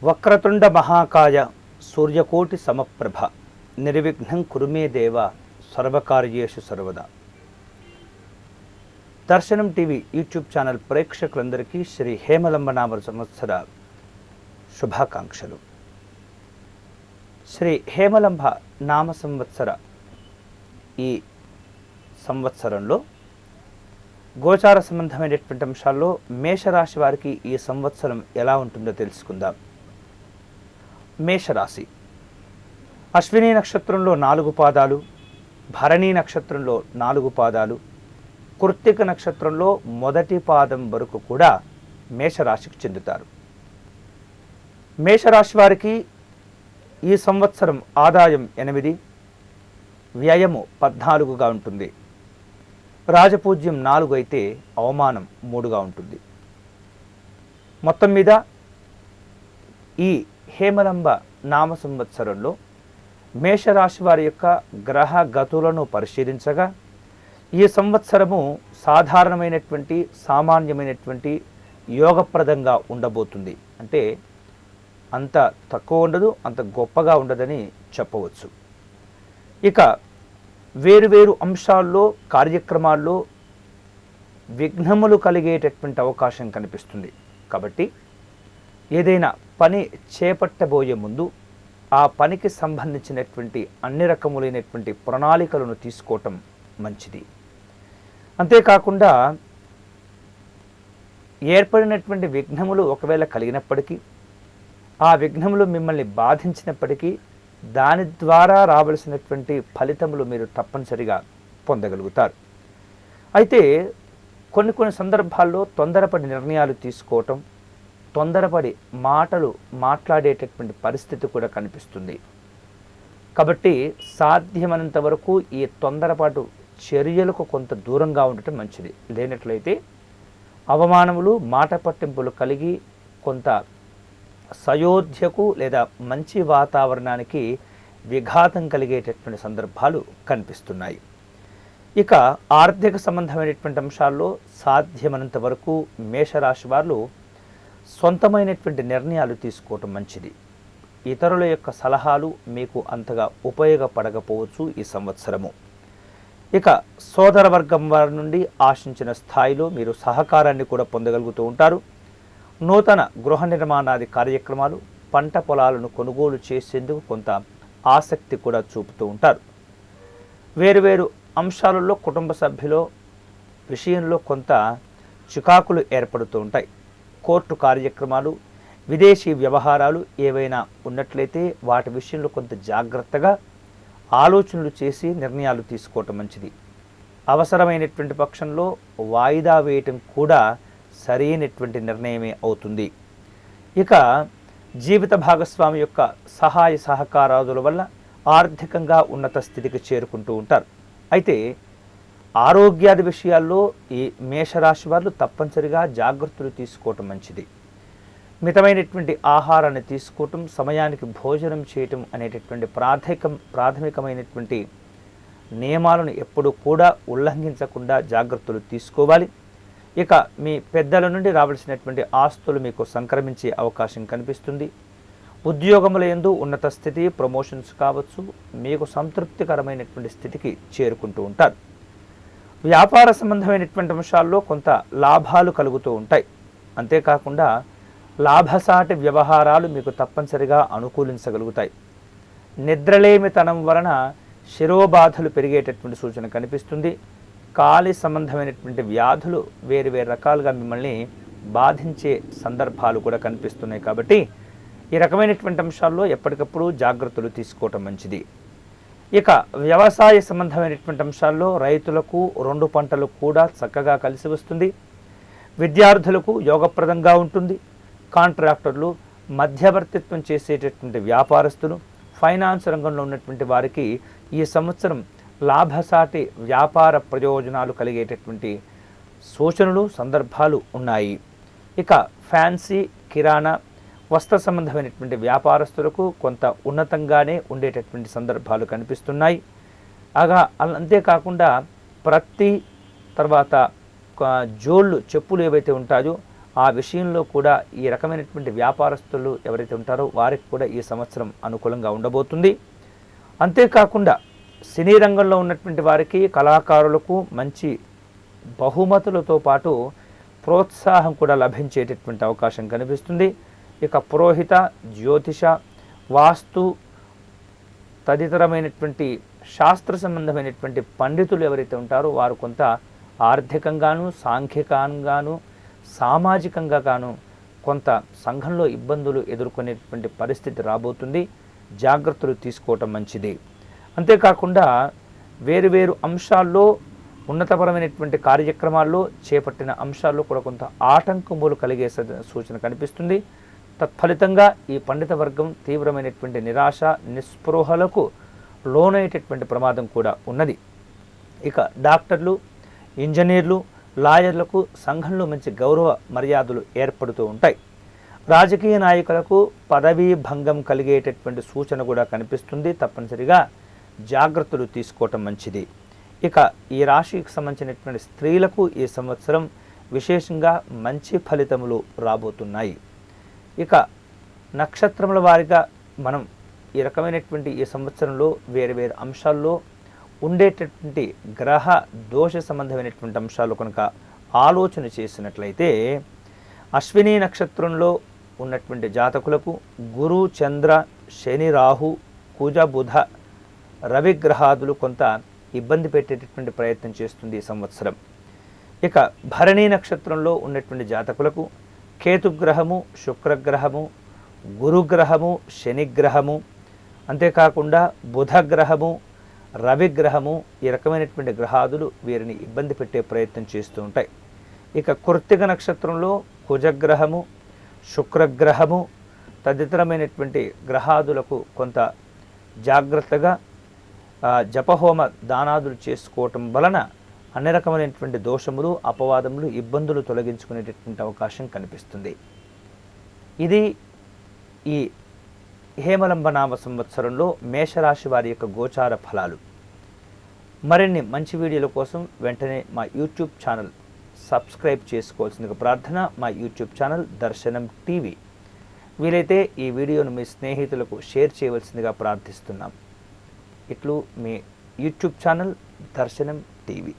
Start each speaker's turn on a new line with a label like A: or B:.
A: వక్రతుండ మహాకాయ సూర్యకోటి సమప్రభ నిర్విఘ్నం కురుమే దేవ సర్వకార్యేషు సర్వదా. దర్శనం టీవీ యూట్యూబ్ ఛానల్ ప్రేక్షకులందరికీ శ్రీ హేమలంబ నామ సంవత్సర శుభాకాంక్షలు. శ్రీ హేమలంబ నామ సంవత్సర ఈ సంవత్సరంలో గోచార సంబంధమైనటువంటి అంశాల్లో మేషరాశి వారికి ఈ సంవత్సరం ఎలా ఉంటుందో తెలుసుకుందాం. మేషరాశి అశ్విని నక్షత్రంలో 4 పాదాలు, భరణి నక్షత్రంలో 4 పాదాలు, కృత్తిక నక్షత్రంలో మొదటి పాదం వరకు కూడా మేషరాశికి చెందుతారు. మేషరాశి వారికి ఈ సంవత్సరం ఆదాయం 8, వ్యయము 14గా ఉంటుంది. రాజపూజ్యం 4 అయితే అవమానం 3గా ఉంటుంది. మొత్తం మీద ఈ హేమలంబ నామ సంవత్సరంలో మేషరాశి వారి యొక్క గ్రహ గతులను పరిశీలించగా ఈ సంవత్సరము సాధారణమైనటువంటి సామాన్యమైనటువంటి యోగప్రదంగా ఉండబోతుంది. అంటే అంత తక్కువ ఉండదు, అంత గొప్పగా ఉండదని చెప్పవచ్చు. ఇక వేరువేరు అంశాల్లో కార్యక్రమాల్లో విఘ్నములు కలిగేటటువంటి అవకాశం కనిపిస్తుంది. కాబట్టి ఏదైనా పని చేపట్టబోయే ముందు ఆ పనికి సంబంధించినటువంటి అన్ని రకములైనటువంటి ప్రణాళికలను తీసుకోవటం మంచిది. అంతేకాకుండా ఏర్పడినటువంటి విఘ్నములు ఒకవేళ కలిగినప్పటికీ ఆ విఘ్నములు మిమ్మల్ని బాధించినప్పటికీ దాని ద్వారా రావలసినటువంటి ఫలితములు మీరు తప్పనిసరిగా పొందగలుగుతారు. అయితే కొన్ని సందర్భాల్లో తొందరపడి నిర్ణయాలు తీసుకోవటం, తొందరపడి మాటలు మాట్లాడేటటువంటి పరిస్థితి కూడా కనిపిస్తుంది. కాబట్టి సాధ్యమైనంత వరకు ఈ తొందరపాటు చర్యలకు కొంత దూరంగా ఉండటం మంచిది. లేనట్లయితే అవమానములు, మాట పట్టింపులు కలిగి కొంత సయోధ్యకు లేదా మంచి వాతావరణానికి విఘాతం కలిగేటటువంటి సందర్భాలు కనిపిస్తున్నాయి. ఇక ఆర్థిక సంబంధమైనటువంటి అంశాల్లో సాధ్యమైనంత వరకు మేషరాశి వారు సొంతమైనటువంటి నిర్ణయాలు తీసుకోవటం మంచిది. ఇతరుల యొక్క సలహాలు మీకు అంతగా ఉపయోగపడకపోవచ్చు ఈ సంవత్సరము. ఇక సోదర వర్గం వారి నుండి ఆశించిన స్థాయిలో మీరు సహకారాన్ని కూడా పొందగలుగుతూ ఉంటారు. నూతన గృహ నిర్మాణాది కార్యక్రమాలు, పంట పొలాలను కొనుగోలు చేసేందుకు కొంత ఆసక్తి కూడా చూపుతూ ఉంటారు. వేరువేరు అంశాలలో కుటుంబ సభ్యుల విషయంలో కొంత చికాకులు ఏర్పడుతూ ఉంటాయి. కోర్టు కార్యక్రమాలు, విదేశీ వ్యవహారాలు ఏవైనా ఉన్నట్లయితే వాటి విషయంలో కొంత జాగ్రత్తగా ఆలోచనలు చేసి నిర్ణయాలు తీసుకోవటం మంచిది. అవసరమైనటువంటి పక్షంలో వాయిదా వేయటం కూడా సరైనటువంటి నిర్ణయమే అవుతుంది. ఇక జీవిత భాగస్వామి యొక్క సహాయ సహకారాదుల వల్ల ఆర్థికంగా ఉన్నత స్థితికి చేరుకుంటూ ఉంటారు. అయితే ఆరోగ్యాది విషయాల్లో ఈ మేషరాశి వారు తప్పనిసరిగా జాగ్రత్తలు తీసుకోవటం మంచిది. మితమైనటువంటి ఆహారాన్ని తీసుకోవటం, సమయానికి భోజనం చేయటం అనేటటువంటి ప్రాథమికమైనటువంటి నియమాలను ఎప్పుడూ కూడా ఉల్లంఘించకుండా జాగ్రత్తలు తీసుకోవాలి. ఇక మీ పెద్దల నుండి రావాల్సినటువంటి ఆస్తులు మీకు సంక్రమించే అవకాశం కనిపిస్తుంది. ఉద్యోగముల యందు ఉన్నత స్థితి, ప్రమోషన్స్ కావచ్చు, మీకు సంతృప్తికరమైనటువంటి స్థితికి చేరుకుంటూ ఉంటారు. వ్యాపార సంబంధమైనటువంటి అంశాల్లో కొంత లాభాలు కలుగుతూ ఉంటాయి. అంతేకాకుండా లాభసాటి వ్యవహారాలు మీకు తప్పనిసరిగా అనుకూలించగలుగుతాయి. నిద్రలేమితనం వలన శిరోబాధలు పెరిగేటటువంటి సూచన కనిపిస్తుంది. కాలి సంబంధమైనటువంటి వ్యాధులు వేరు రకాలుగా మిమ్మల్ని బాధించే సందర్భాలు కూడా కనిపిస్తున్నాయి. కాబట్టి ఈ రకమైనటువంటి అంశాల్లో ఎప్పటికప్పుడు జాగ్రత్తలు తీసుకోవటం మంచిది. ఇక వ్యవసాయ సంబంధమైనటువంటి అంశాల్లో రైతులకు 2 పంటలు కూడా చక్కగా కలిసి వస్తుంది. విద్యార్థులకు యోగప్రదంగా ఉంటుంది. కాంట్రాక్టర్లు, మధ్యవర్తిత్వం చేసేటటువంటి వ్యాపారస్తులు, ఫైనాన్స్ రంగంలో ఉన్నటువంటి వారికి ఈ సంవత్సరం లాభసాటి వ్యాపార ప్రయోజనాలు కలిగేటటువంటి సూచనలు, సందర్భాలు ఉన్నాయి. ఇక ఫ్యాన్సీ, కిరాణా, వస్త్ర సంబంధమైనటువంటి వ్యాపారస్తులకు కొంత ఉన్నతంగానే ఉండేటటువంటి సందర్భాలు కనిపిస్తున్నాయి. అంతేకాకుండా ప్రతి తర్వాత జోళ్ళు, చెప్పులు ఏవైతే ఉంటాయో ఆ విషయంలో కూడా ఈ రకమైనటువంటి వ్యాపారస్తులు ఎవరైతే ఉంటారో వారికి కూడా ఈ సంవత్సరం అనుకూలంగా ఉండబోతుంది. అంతేకాకుండా సినీ రంగంలో ఉన్నటువంటి వారికి, కళాకారులకు మంచి బహుమతులతో పాటు ప్రోత్సాహం కూడా లభించేటటువంటి అవకాశం కనిపిస్తుంది. ఇక పురోహిత, జ్యోతిష, వాస్తు తదితరమైనటువంటి శాస్త్ర సంబంధమైనటువంటి పండితులు ఎవరైతే ఉంటారో వారు కొంత ఆర్థికంగాను, సాంఘికంగాను, సామాజికంగాను కొంత సంఘంలో ఇబ్బందులు ఎదుర్కొనేటువంటి పరిస్థితి రాబోతుంది. జాగ్రత్తలు తీసుకోవటం మంచిది. అంతేకాకుండా వేరువేరు అంశాల్లో, ఉన్నతపరమైనటువంటి కార్యక్రమాల్లో చేపట్టిన అంశాల్లో కూడా కొంత ఆటంకములు కలిగే సూచన కనిపిస్తుంది. తత్ఫలితంగా ఈ పండిత వర్గం తీవ్రమైనటువంటి నిరాశ, నిస్పృహలకు లోనయ్యేటటువంటి ప్రమాదం కూడా ఉన్నది. ఇక డాక్టర్లు, ఇంజనీర్లు, లాయర్లకు సంఘంలో మంచి గౌరవ మర్యాదలు ఏర్పడుతూ ఉంటాయి. రాజకీయ నాయకులకు పదవీ భంగం కలిగేటటువంటి సూచన కూడా కనిపిస్తుంది. తప్పనిసరిగా జాగ్రత్తలు తీసుకోవటం మంచిది. ఇక ఈ రాశికి సంబంధించినటువంటి స్త్రీలకు ఈ సంవత్సరం విశేషంగా మంచి ఫలితములు రాబోతున్నాయి. ఇక నక్షత్రముల వారిగా మనం ఈ రకమైనటువంటి ఈ సంవత్సరంలో వేరు వేరు అంశాల్లో ఉండేటటువంటి గ్రహ దోష సంబంధమైనటువంటి అంశాలు కనుక ఆలోచన చేసినట్లయితే, అశ్విని నక్షత్రంలో ఉన్నటువంటి జాతకులకు గురు, చంద్ర, శని, రాహు, కుజ, బుధ, రవి గ్రహాదులు కొంత ఇబ్బంది పెట్టేటటువంటి ప్రయత్నం చేస్తుంది ఈ సంవత్సరం. ఇక భరణి నక్షత్రంలో ఉన్నటువంటి జాతకులకు కేతుగ్రహము, శుక్రగ్రహము, గురుగ్రహము, శనిగ్రహము, అంతేకాకుండా బుధగ్రహము, రవిగ్రహము, ఈ రకమైనటువంటి గ్రహాదులు వీరిని ఇబ్బంది పెట్టే ప్రయత్నం చేస్తూ ఉంటాయి. ఇక కృత్తిక నక్షత్రంలో కుజగ్రహము, శుక్రగ్రహము తదితరమైనటువంటి గ్రహాదులకు కొంత జాగ్రత్తగా జపహోమ దానాదులు చేసుకోవటం వలన అన్ని రకమైనటువంటి దోషములు, అపవాదములు, ఇబ్బందులు తొలగించుకునేటటువంటి అవకాశం కనిపిస్తుంది. ఇది ఈ హేమలంబ నామ సంవత్సరంలో మేషరాశి వారి యొక్క గోచార ఫలాలు. మరిన్ని మంచి వీడియోల కోసం వెంటనే మా యూట్యూబ్ ఛానల్ సబ్స్క్రైబ్ చేసుకోవాల్సిందిగా ప్రార్థన. మా యూట్యూబ్ ఛానల్ దర్శనం టీవీ. వీలైతే ఈ వీడియోను మీ స్నేహితులకు షేర్ చేయవలసిందిగా ప్రార్థిస్తున్నాం. ఇట్లు మీ యూట్యూబ్ ఛానల్ దర్శనం టీవీ.